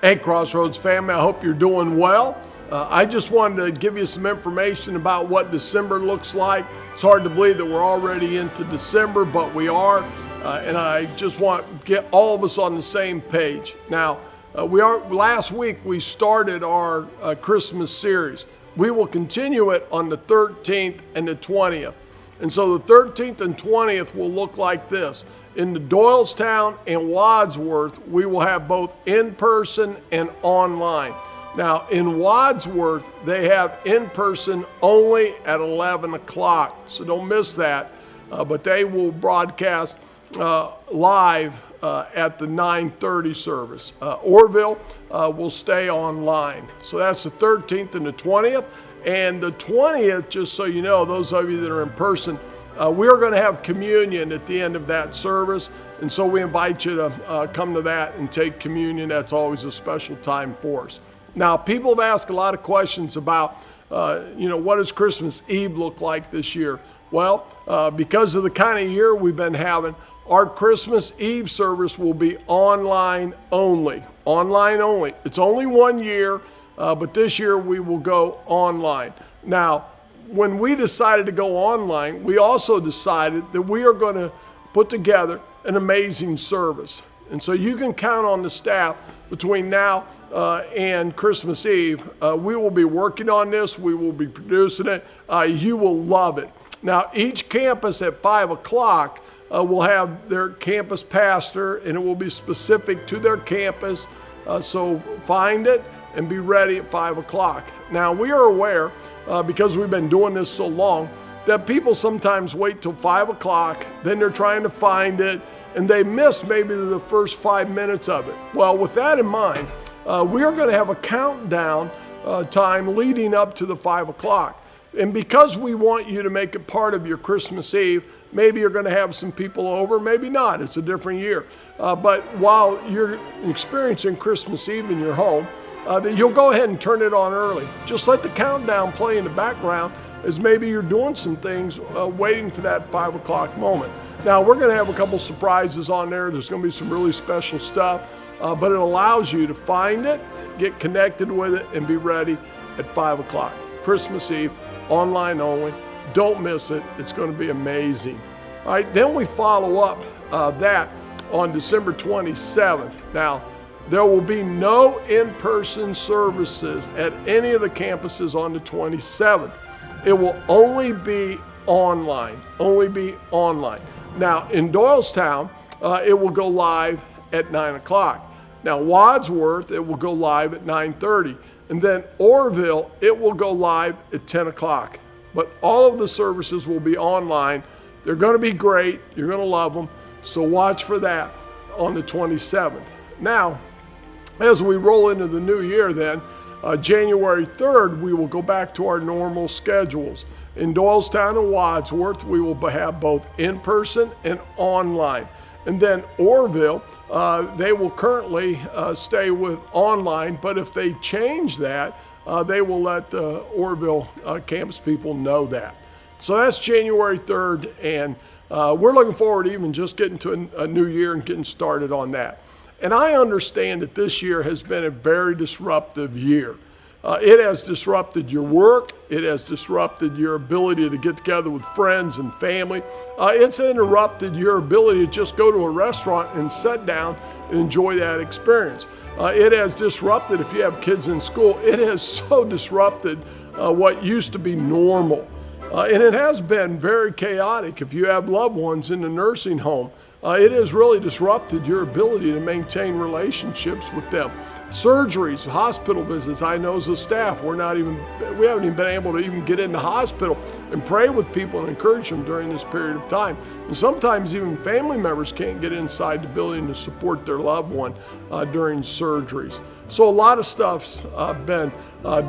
Hey, Crossroads family, I hope you're doing well. I just wanted to give you some information about what December looks like. It's hard to believe that we're already into December, but we are. And I just want to get all of us on the same page. Now, last week we started our Christmas series. We will continue it on the 13th and the 20th. And so the 13th and 20th will look like this. In the Doylestown and Wadsworth, we will have both in-person and online. Now, in Wadsworth, they have in-person only at 11 o'clock, so don't miss that. But they will broadcast live at the 9:30 service. Orville will stay online. So that's the 13th and the 20th. And the 20th, just so you know, those of you that are in person, we are going to have communion at the end of that service. And so we invite you to come to that and take communion. That's always a special time for us. Now, people have asked a lot of questions about, what does Christmas Eve look like this year? Well, because of the kind of year we've been having, our Christmas Eve service will be online only. Online only. It's only 1 year, but this year we will go online. Now, when we decided to go online, we also decided that we are going to put together an amazing service. And so you can count on the staff between now and Christmas Eve. We will be working on this. We will be producing it. You will love it. Now, each campus at 5 o'clock will have their campus pastor, and it will be specific to their campus. So find it and be ready at 5 o'clock. Now, we are aware, because we've been doing this so long, that people sometimes wait till 5 o'clock, then they're trying to find it, and they miss maybe the first 5 minutes of it. Well, with that in mind, we are going to have a countdown time leading up to the 5 o'clock. And because we want you to make it part of your Christmas Eve, maybe you're going to have some people over, maybe not. It's a different year. But while you're experiencing Christmas Eve in your home, that you'll go ahead and turn it on early. Just let the countdown play in the background as maybe you're doing some things waiting for that 5 o'clock moment. Now, we're going to have a couple surprises on there. There's going to be some really special stuff, but it allows you to find it, get connected with it, and be ready at 5 o'clock. Christmas Eve, online only. Don't miss it. It's going to be amazing. All right, then we follow up that on December 27th. Now, there will be no in-person services at any of the campuses on the 27th. It will only be online. Only be online. Now, in Doylestown, it will go live at 9 o'clock. Now, Wadsworth, it will go live at 9:30. And then Orville, it will go live at 10 o'clock. But all of the services will be online. They're going to be great. You're going to love them. So watch for that on the 27th. Now, as we roll into the new year then, January 3rd, we will go back to our normal schedules. In Doylestown and Wadsworth, we will have both in-person and online. And then Orville, they will currently stay with online, but if they change that, they will let the Orville campus people know that. So that's January 3rd, and we're looking forward to even just getting to a new year and getting started on that. And I understand that this year has been a very disruptive year. It has disrupted your work. It has disrupted your ability to get together with friends and family. It's interrupted your ability to just go to a restaurant and sit down and enjoy that experience. It has disrupted, if you have kids in school, it has so disrupted what used to be normal. And it has been very chaotic if you have loved ones in the nursing home. It has really disrupted your ability to maintain relationships with them. Surgeries, hospital visits, I know as a staff, we haven't even been able to even get in the hospital and pray with people and encourage them during this period of time. And sometimes even family members can't get inside the building to support their loved one during surgeries. So a lot of stuff's been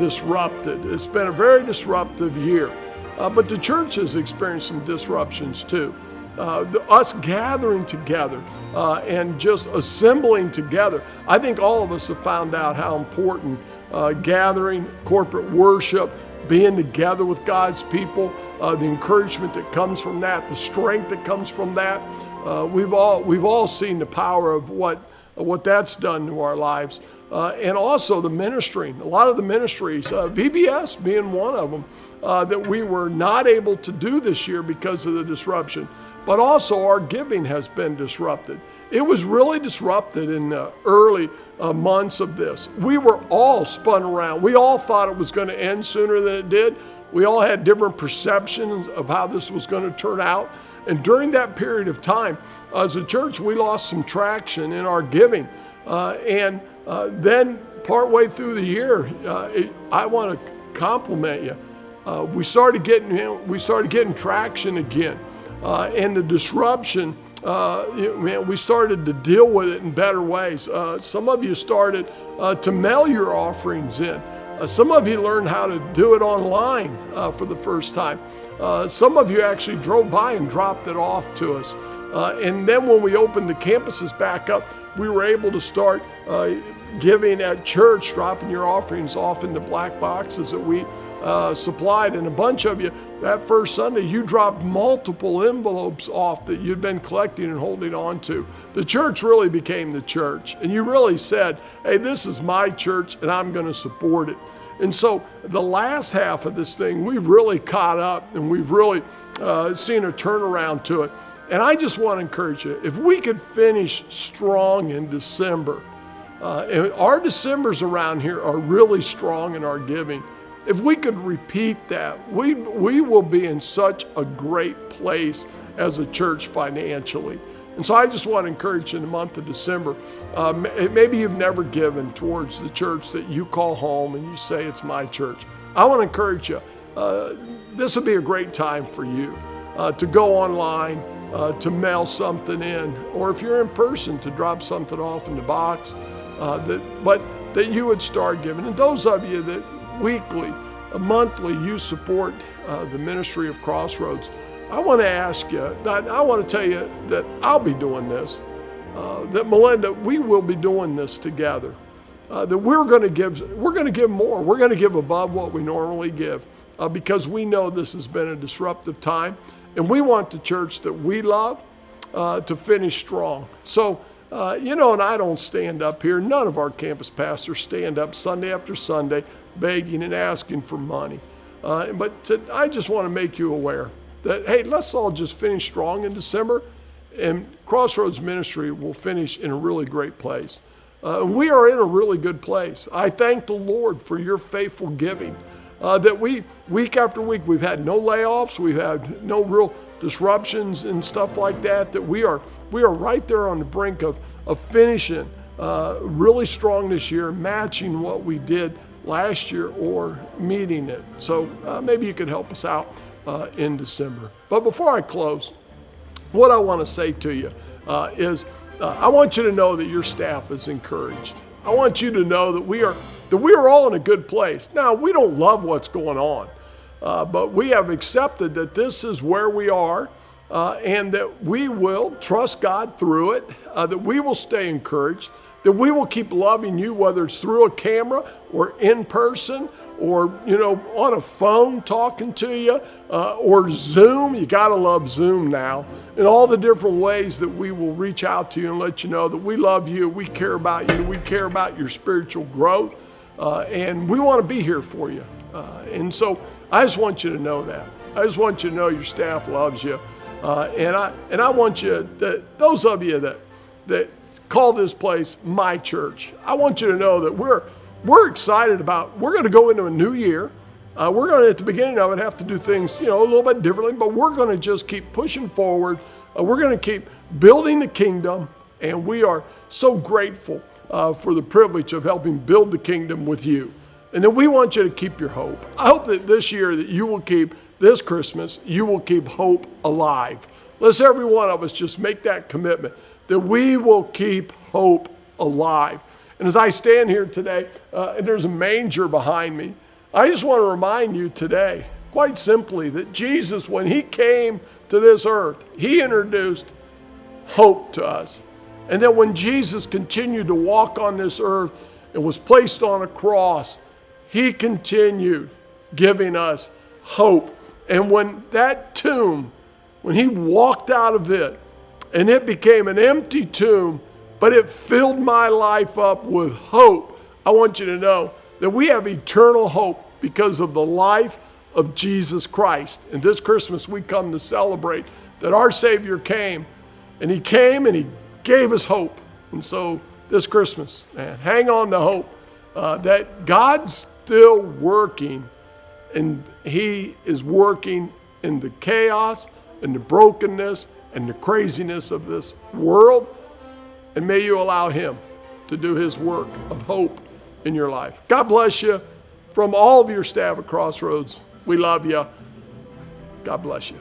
disrupted. It's been a very disruptive year. But the church has experienced some disruptions too. Us gathering together and just assembling together. I think all of us have found out how important gathering, corporate worship, being together with God's people, the encouragement that comes from that, the strength that comes from that. We've all seen the power of what what that's done to our lives. And also the ministry, a lot of the ministries, VBS being one of them, that we were not able to do this year because of the disruption. But also our giving has been disrupted. It was really disrupted in the early months of this. We were all spun around. We all thought it was going to end sooner than it did. We all had different perceptions of how this was going to turn out. And during that period of time, as a church, we lost some traction in our giving. And then partway through the year, I want to compliment you. We started getting traction again. And the disruption, we started to deal with it in better ways. Some of you started to mail your offerings in. Some of you learned how to do it online for the first time. Some of you actually drove by and dropped it off to us. And then when we opened the campuses back up, we were able to start giving at church, dropping your offerings off in the black boxes that we supplied. And a bunch of you, that first Sunday, you dropped multiple envelopes off that you'd been collecting and holding on to. The church really became the church. And you really said, hey, this is my church and I'm going to support it. And so the last half of this thing, we've really caught up and we've really seen a turnaround to it. And I just want to encourage you, if we could finish strong in December, and our Decembers around here are really strong in our giving. If we could repeat that, we will be in such a great place as a church financially. And so I just want to encourage you in the month of December, maybe you've never given towards the church that you call home and you say it's my church. I want to encourage you, this would be a great time for you to go online, to mail something in, or if you're in person, to drop something off in the box, but that you would start giving. And those of you that weekly, monthly, you support the ministry of Crossroads, I want to ask you, I want to tell you that I'll be doing this, that Melinda, we will be doing this together, that we're going to give more. We're going to give above what we normally give because we know this has been a disruptive time, and we want the church that we love to finish strong. So, and I don't stand up here. None of our campus pastors stand up Sunday after Sunday begging and asking for money. I just want to make you aware that, hey, let's all just finish strong in December, and Crossroads Ministry will finish in a really great place. We are in a really good place. I thank the Lord for your faithful giving, that week after week, we've had no layoffs, we've had no real disruptions and stuff like that, that we are right there on the brink of finishing really strong this year, matching what we did last year or meeting it. So maybe you could help us out in December. But before I close, what I want to say to you is I want you to know that your staff is encouraged. I want you to know that we are all in a good place. Now, we don't love what's going on, but we have accepted that this is where we are, and that we will trust God through it, that we will stay encouraged, that we will keep loving you, whether it's through a camera or in person or, on a phone talking to you, or Zoom. You got to love Zoom now, and all the different ways that we will reach out to you and let you know that we love you, we care about you, we care about your spiritual growth, and we want to be here for you. And so I just want you to know that. I just want you to know your staff loves you. And I want you, that those of you that call this place my church, I want you to know that we're excited about, we're going to go into a new year. We're going to, at the beginning of it, have to do things, a little bit differently, but we're going to just keep pushing forward. We're going to keep building the kingdom, and we are so grateful for the privilege of helping build the kingdom with you. And then we want you to keep your hope. I hope that this year that you will keep, this Christmas, you will keep hope alive. Let's every one of us just make that commitment that we will keep hope alive. And as I stand here today, and there's a manger behind me, I just want to remind you today, quite simply, that Jesus, when he came to this earth, he introduced hope to us. And that when Jesus continued to walk on this earth and was placed on a cross, he continued giving us hope. And when that tomb, when he walked out of it, and it became an empty tomb, but it filled my life up with hope. I want you to know that we have eternal hope because of the life of Jesus Christ. And this Christmas we come to celebrate that our Savior came, and he gave us hope. And so this Christmas, man, hang on to hope that God's still working, and he is working in the chaos and the brokenness and the craziness of this world. And may you allow him to do his work of hope in your life. God bless you. From all of your staff at Crossroads, we love you. God bless you.